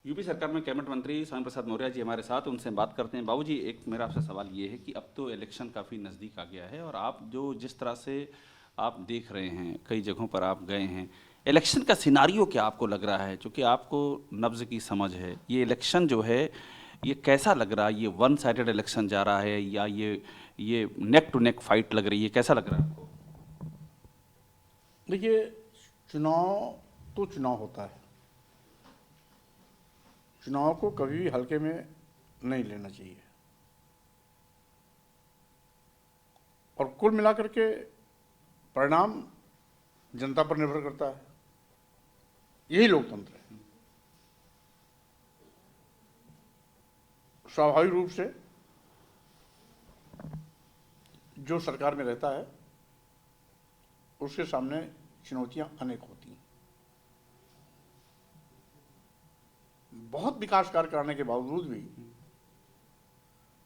UP सरकार में cabinet मंत्री स्वामी प्रसाद मौर्य जी हमारे साथ, उनसे बात करते हैं। बाबूजी, एक मेरा आपसे सवाल ये है कि अब तो इलेक्शन काफ़ी नज़दीक आ गया है और आप जो जिस तरह से आप देख रहे हैं, कई जगहों पर आप गए हैं, इलेक्शन का सिनारियो क्या आपको लग रहा है? चूँकि आपको नब्ज़ की समझ है, ये इलेक्शन जो है ये कैसा लग रहा है? ये वन साइडेड इलेक्शन जा रहा है या ये नेक टू नेक फाइट लग रही है? कैसा लग रहा है आपको? देखिए, चुनाव तो चुनाव होता है। चुनाव को कभी भी हल्के में नहीं लेना चाहिए और कुल मिलाकर के परिणाम जनता पर निर्भर करता है। यही लोकतंत्र है। स्वाभाविक रूप से जो सरकार में रहता है उसके सामने चुनौतियां अनेक होती हैं। बहुत विकास कार्य करने के बावजूद भी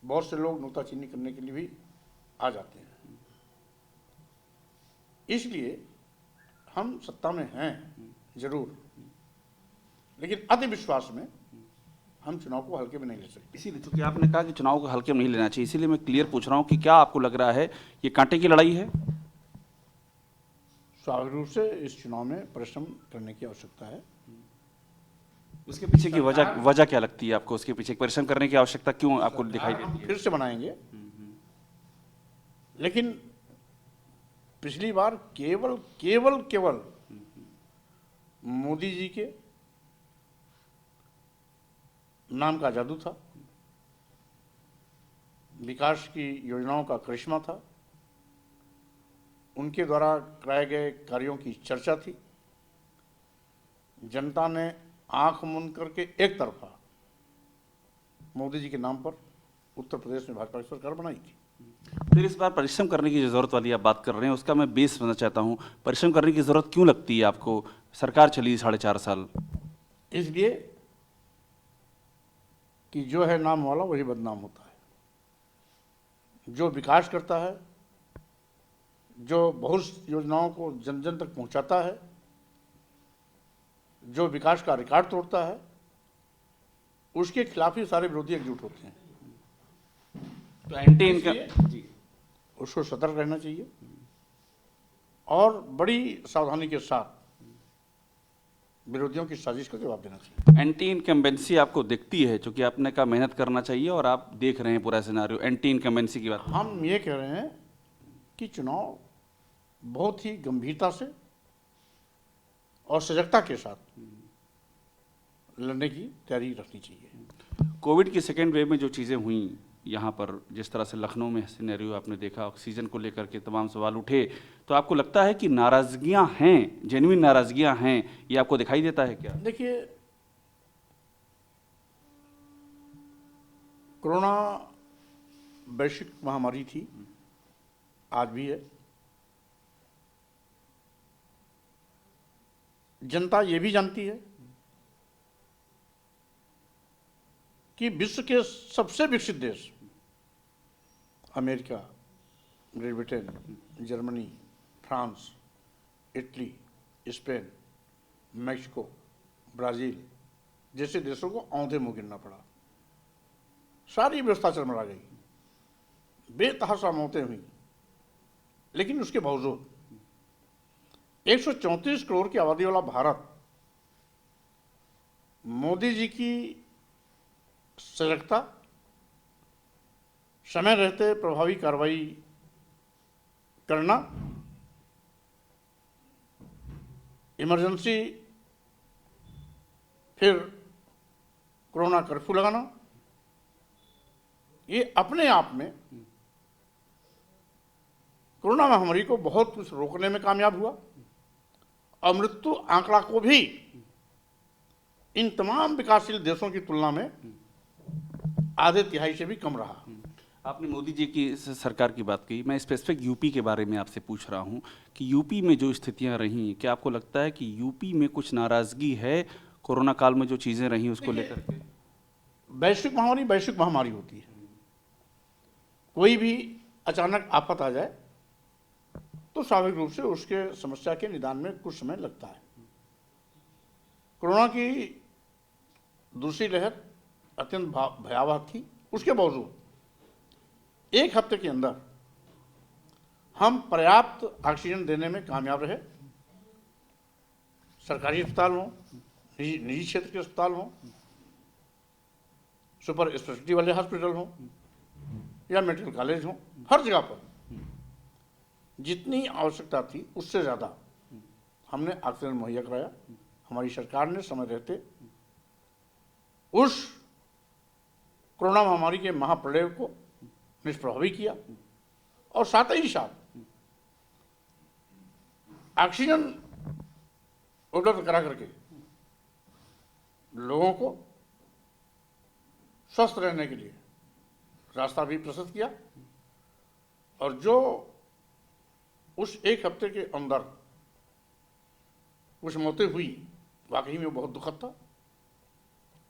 बहुत से लोग नुक्ताचीनी करने के लिए भी आ जाते हैं। इसलिए हम सत्ता में हैं जरूर, लेकिन अति विश्वास में हम चुनाव को हल्के में नहीं ले सकते। इसीलिए, चूंकि आपने कहा कि चुनाव को हल्के में नहीं लेना चाहिए, इसीलिए मैं क्लियर पूछ रहा हूँ कि क्या आपको लग रहा है ये कांटे की लड़ाई है? स्वाभाविक रूप से इस चुनाव में परिश्रम करने की आवश्यकता है। उसके पीछे की वजह वजह क्या लगती है आपको? उसके पीछे परिश्रम करने की आवश्यकता क्यों आपको दिखाई हम देती है? फिर से बनाएंगे, लेकिन पिछली बार केवल केवल केवल मोदी जी के नाम का जादू था, विकास की योजनाओं का करिश्मा था, उनके द्वारा कराए गए कार्यों की चर्चा थी। जनता ने आंख मूंद करके एक तरफा मोदी जी के नाम पर उत्तर प्रदेश में भाजपा की सरकार बनाई थी। फिर इस बार परिश्रम करने की जो जरूरत वाली आप बात कर रहे हैं, उसका मैं बेस समझना चाहता हूँ। परिश्रम करने की जरूरत क्यों लगती है आपको? सरकार चली 4.5 साल। इसलिए कि जो है नाम वाला वही बदनाम होता है। जो विकास करता है, जो बहुत योजनाओं को जन जन तक पहुंचाता है, जो विकास का रिकॉर्ड तोड़ता है, उसके खिलाफ ही सारे विरोधी एकजुट होते हैं। तो एंटी इनकम जी, उसको सतर्क रहना चाहिए और बड़ी सावधानी के साथ विरोधियों की साजिश का जवाब देना चाहिए। एंटी इनकम्बेंसी आपको दिखती है? चूंकि आपने कहा मेहनत करना चाहिए और आप देख रहे हैं पूरा सिनारियो, एंटी इनकम्बेंसी की बात। हम ये कह रहे हैं कि चुनाव बहुत ही गंभीरता से और सजगता के साथ लड़ने की तैयारी रखनी चाहिए। कोविड की सेकेंड वेव में जो चीज़ें हुई यहाँ पर, जिस तरह से लखनऊ में सिनेरियो आपने देखा, ऑक्सीजन को लेकर के तमाम सवाल उठे, तो आपको लगता है कि नाराजगियाँ हैं, जेन्युइन नाराजगियाँ हैं, ये आपको दिखाई देता है क्या? देखिए, कोरोना वैश्विक महामारी थी, आज भी है। जनता ये भी जानती है कि विश्व के सबसे विकसित देश America, great Britain, Germany, France, Italy, Spain, Mexico, Brazil जैसे देशों को औंधे मुंह गिरना पड़ा। सारी व्यवस्था चरमरा गई, बेतहाशा मौतें हुई, लेकिन उसके बावजूद 134 करोड़ की आबादी वाला भारत मोदी जी की सजगता, समय रहते प्रभावी कार्रवाई करना, इमरजेंसी फिर कोरोना कर्फ्यू लगाना, ये अपने आप में कोरोना महामारी को बहुत कुछ रोकने में कामयाब हुआ और मृत्यु आंकड़ा को भी इन तमाम विकासशील देशों की तुलना में आधे तिहाई से भी कम रहा। आपने मोदी जी की सरकार की बात की, मैं स्पेसिफिक यूपी के बारे में आपसे पूछ रहा हूँ कि यूपी में जो स्थितियाँ रहीं, क्या आपको लगता है कि यूपी में कुछ नाराज़गी है कोरोना काल में जो चीज़ें रहीं उसको लेकर के? वैश्विक महामारी होती है। कोई भी अचानक आफत आ जाए तो स्वाभाविक रूप से उसके समस्या के निदान में कुछ समय लगता है। कोरोना की दूसरी लहर अत्यंत भयावह थी, उसके बावजूद 1 हफ्ते के अंदर हम पर्याप्त ऑक्सीजन देने में कामयाब रहे। सरकारी अस्पताल हों, निजी क्षेत्र के अस्पताल हों, सुपर स्पेशलिटी वाले हॉस्पिटल हों या मेडिकल कॉलेज हों, हर जगह पर जितनी आवश्यकता थी उससे ज़्यादा हमने ऑक्सीजन मुहैया कराया। हमारी सरकार ने समय रहते उस कोरोना महामारी के महाप्रलय को निष्प्रभावी किया और साथ ही साथ ऑक्सीजन उपलब्ध करा करके लोगों को स्वस्थ रहने के लिए रास्ता भी प्रशस्त किया। और जो उस 1 हफ्ते के अंदर कुछ मौतें हुई, वाकई में बहुत दुखद था।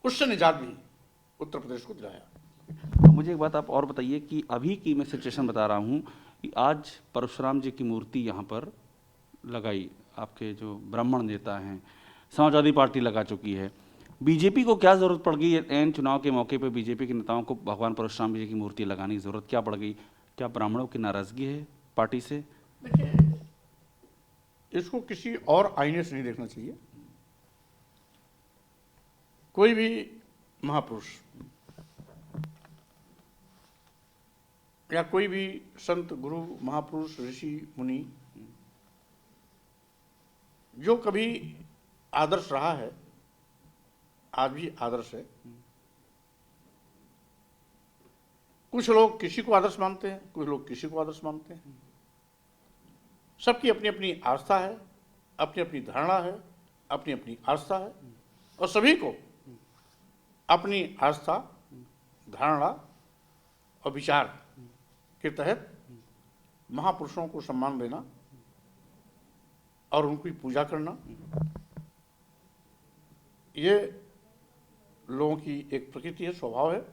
उससे निजात भी उत्तर प्रदेश को दिलाया। मुझे एक बात आप और बताइए कि अभी की मैं सिचुएशन बता रहा हूँ कि आज परशुराम जी की मूर्ति यहाँ पर लगाई, आपके जो ब्राह्मण नेता हैं, समाजवादी पार्टी लगा चुकी है। बीजेपी को क्या ज़रूरत पड़ गई है एन चुनाव के मौके पर बीजेपी के नेताओं को भगवान परशुराम जी की मूर्ति लगाने की ज़रूरत क्या पड़ गई? क्या ब्राह्मणों की नाराज़गी है पार्टी से? देखिए, इसको किसी और आईने से नहीं देखना चाहिए। कोई भी महापुरुष या कोई भी संत, गुरु, महापुरुष, ऋषि, मुनि जो कभी आदर्श रहा है, आज भी आदर्श है। कुछ लोग किसी को आदर्श मानते हैं, कुछ लोग किसी को आदर्श मानते हैं। सबकी अपनी अपनी आस्था है, अपनी अपनी धारणा है, अपनी अपनी आस्था है और सभी को अपनी आस्था, धारणा और विचार के तहत महापुरुषों को सम्मान देना और उनकी पूजा करना, ये लोगों की एक प्रकृति है, स्वभाव है।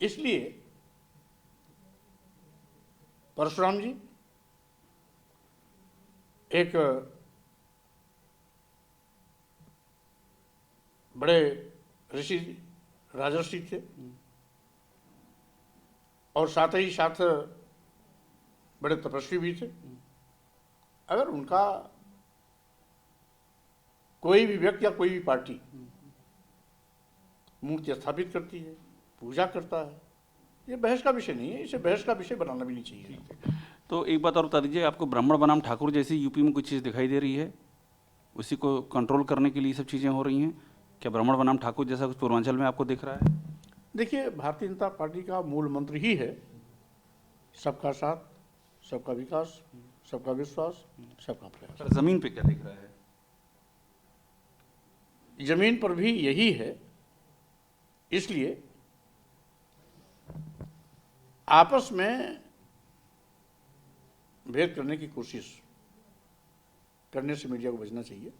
इसलिए परशुराम जी एक बड़े ऋषि, राजर्षि थे और साथ ही साथ बड़े तपस्वी भी थे। अगर उनका कोई भी व्यक्ति या कोई भी पार्टी मूर्ति स्थापित करती है, पूजा करता है, ये बहस का विषय नहीं है, इसे बहस का विषय बनाना भी नहीं चाहिए। तो एक बात और बता दीजिए, आपको ब्राह्मण बनाम ठाकुर जैसी यूपी में कुछ चीज़ दिखाई दे रही है? उसी को कंट्रोल करने के लिए सब चीज़ें हो रही हैं? क्या ब्राह्मण बनाम ठाकुर जैसा कुछ पूर्वांचल में आपको दिख रहा है? देखिए, भारतीय जनता पार्टी का मूल मंत्र ही है सबका साथ, सबका विकास, सबका विश्वास, सबका प्रयास। सर, जमीन पे क्या दिख रहा है? जमीन पर भी यही है। इसलिए आपस में भेद करने की कोशिश करने से मीडिया को बचना चाहिए।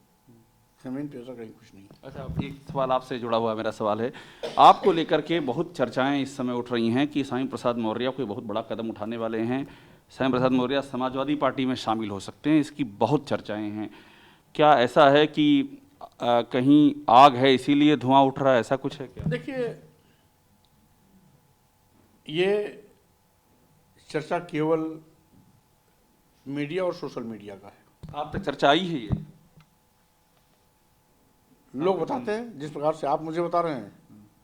जमीन पे ऐसा कहीं कुछ नहीं। अच्छा, एक सवाल आपसे जुड़ा हुआ मेरा सवाल है, आपको लेकर के बहुत चर्चाएं इस समय उठ रही हैं कि स्वामी प्रसाद मौर्य कोई बहुत बड़ा कदम उठाने वाले हैं, स्वामी प्रसाद मौर्य समाजवादी पार्टी में शामिल हो सकते हैं, इसकी बहुत चर्चाएं हैं। क्या ऐसा है कि कहीं आग है इसीलिए धुआं उठ रहा है, ऐसा कुछ है क्या? देखिए, ये चर्चा केवल मीडिया और सोशल मीडिया का है। आप तक चर्चा आई है ये? लोग बताते हैं, जिस प्रकार से आप मुझे बता रहे हैं,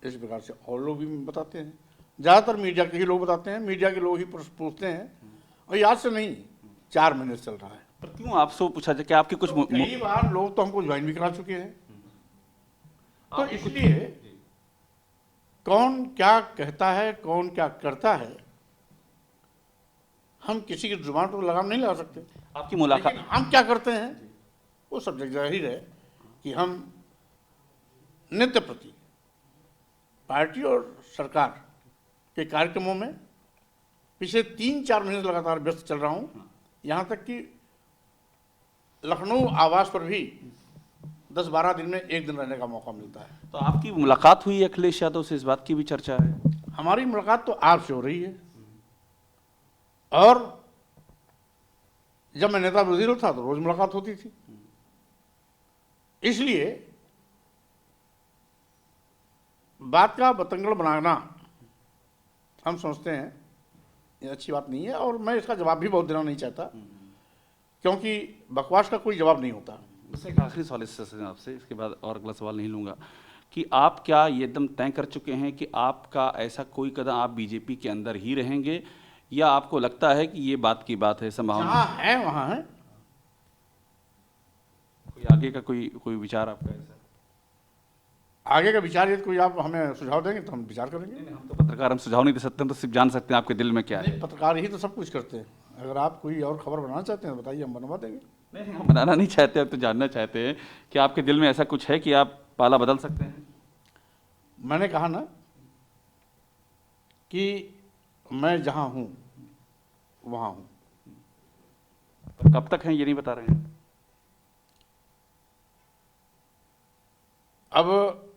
इस प्रकार से और लोग भी बताते हैं। ज़्यादातर मीडिया के ही लोग बताते हैं, मीडिया के लोग ही पूछते हैं। और ये आज से नहीं, 4 महीने से चल रहा है। पर क्यों आपसे पूछा जाए कि आपकी कुछ तो कई बार लोग तो हमको ज्वाइन भी करा चुके हैं। तो इसलिए कौन क्या कहता है, कौन क्या करता है, हम किसी की जुबान पर लगाम नहीं लगा सकते। आपकी मुलाकात, लेकिन हम क्या करते हैं वो सब जगह जाहिर है कि हम नित्य प्रति पार्टी और सरकार के कार्यक्रमों में पिछले 3-4 महीने से लगातार व्यस्त चल रहा हूँ। यहाँ तक कि लखनऊ आवास पर भी 10-12 दिन में 1 दिन रहने का मौका मिलता है। तो आपकी मुलाकात हुई अखिलेश यादव से, इस बात की भी चर्चा है? हमारी मुलाकात तो आपसे हो रही है, और जब मैं नेता वजीर था तो रोज मुलाकात होती थी। इसलिए बात का बतंगड़ बनाना हम समझते हैं ये अच्छी बात नहीं है, और मैं इसका जवाब भी बहुत देना नहीं चाहता, क्योंकि बकवास का कोई जवाब नहीं होता। बस एक आखिरी सवाल इस सेशन आपसे, इसके बाद और अगला सवाल नहीं लूँगा, कि आप क्या ये एकदम तय कर चुके हैं कि आपका ऐसा कोई कदम आप बीजेपी के अंदर ही रहेंगे, या आपको लगता है कि ये बात की बात है, संभावना जहाँ है वहाँ है। कोई आगे का कोई विचार आपका ऐसा? आगे का विचार यदि कोई आप हमें सुझाव देंगे तो हम विचार करेंगे। हम तो पत्रकार, हम सुझाव नहीं दे सकते, हम तो सिर्फ जान सकते हैं आपके दिल में क्या है। नहीं, पत्रकार ही तो सब कुछ करते हैं। अगर आप कोई और खबर बनाना चाहते हैं तो बताइए, हम बनवा देंगे। नहीं, हम बनाना नहीं चाहते, हम तो जानना चाहते हैं कि आपके दिल में ऐसा कुछ है कि आप पाला बदल सकते हैं। मैंने कहा ना कि मैं जहाँ हूँ वहाँ हूँ। पर कब तक हैं ये नहीं बता रहे हैं। अब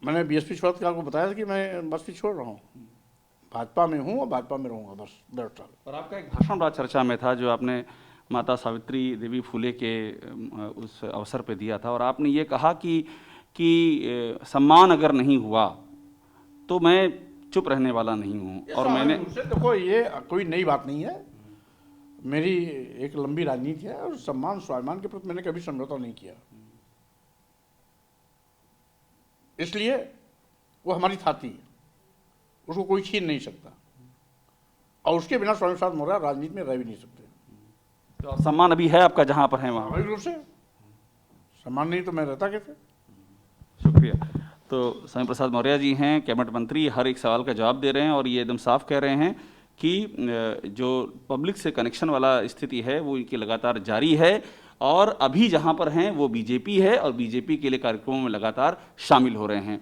मैंने बीएसपी छोड़ के आपको बताया था कि मैं बसपी छोड़ रहा हूँ, भाजपा में हूँ और भाजपा में रहूँगा, बस दरअसल। और आपका एक भाषण बड़ा चर्चा में था जो आपने माता सावित्री देवी फुले के उस अवसर पे दिया था, और आपने ये कहा कि सम्मान अगर नहीं हुआ तो मैं चुप रहने वाला नहीं हूँ। और मैंने देखो, ये कोई नई बात नहीं है, मेरी एक लंबी राजनीति है, और सम्मान स्वाभिमान के प्रति मैंने कभी समझौता नहीं किया, इसलिए वो हमारी थाती है, उसको कोई छीन नहीं सकता, और उसके बिना स्वामी प्रसाद मौर्य राजनीति में रह भी नहीं सकते। तो सम्मान अभी है आपका जहाँ पर है वहाँ? स्वाभाविक रूप से सम्मान नहीं तो मैं रहता कैसे। शुक्रिया। तो स्वामी प्रसाद मौर्य जी हैं कैबिनेट मंत्री, हर एक सवाल का जवाब दे रहे हैं, और ये एकदम साफ कह रहे हैं कि जो पब्लिक से कनेक्शन वाला स्थिति है वो इनकी लगातार जारी है, और अभी जहाँ पर हैं वो बीजेपी है, और बीजेपी के लिए कार्यक्रमों में लगातार शामिल हो रहे हैं।